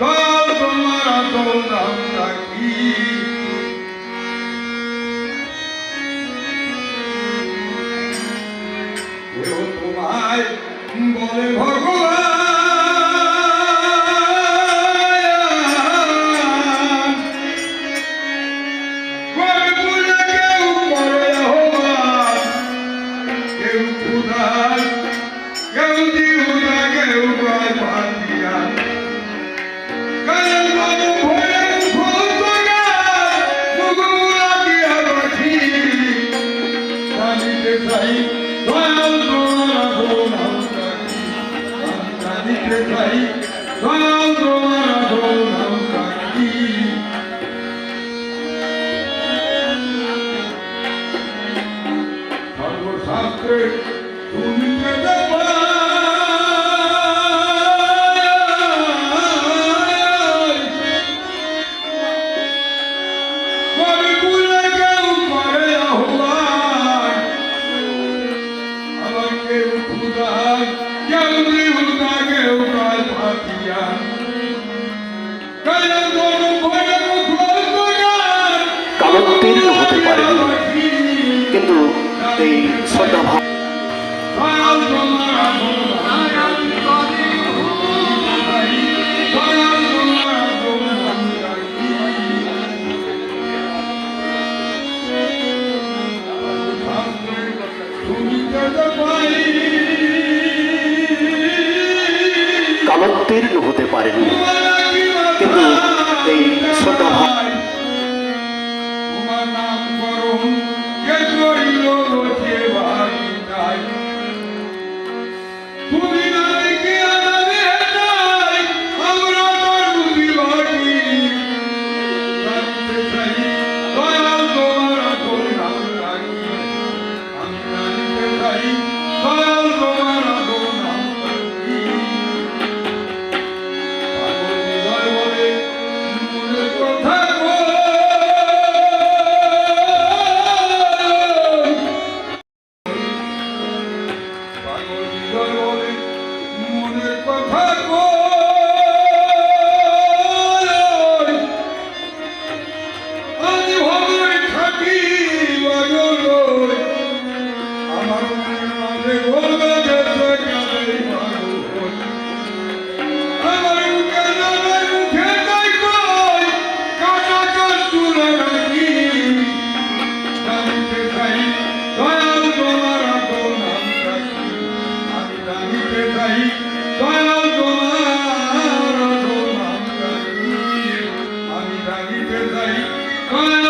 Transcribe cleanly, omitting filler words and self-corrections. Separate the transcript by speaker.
Speaker 1: দয়াল তোমার আসল নামটা কি? কেউ তোমায় বলে ভগবান, বলে কেউ করে আহ্বান, কেউ খুদার, কেউ জিহুদা, কেউ কয় পাতিয়ান। কালের মানুষ ভরে মুখোশগার, মুখগুলা দিয়া রাখি, জানিতে চাই দয়াল তোমার আসল নামটা কি? আমি জানিতে চাই দয়াল তোমার আসল নামটা কি? সর্বশাস্ত্রে শুনিতে দেবা
Speaker 2: কালোত্তীর্ণ হতে পারেনি, কিন্তু এই শ্রদ্ধাভাব কালোত্তীর্ণ হতে পারেনি, কিন্তু এই শ্রদ্ধাভাব
Speaker 1: তুমি না দেখি আনারে নাই আমরা তোর বুঝি বাকি জানতে চাই দয়াল তোমার আসল নামটা কি? আমি জানতে চাই দয়াল তোমার আসল নামটা কি? পাগল হৃদয় বলে মনের কথা পাগল হৃদয় বলে মনের কথা আমি ভাবে থাকি পাগল, আমার মনের মাঝে বলবে গেছে কালে পাগল, আমার মুখে জানাই মুখে যাই কই কাটা কাটুরে নাকি? জানিতে চাই দয়াল তোমার আসল নামটা কি? আমি জানিতে চাই দয়াল তোমার আসল নামটা কি? আমি জানিতে চাই দয়াল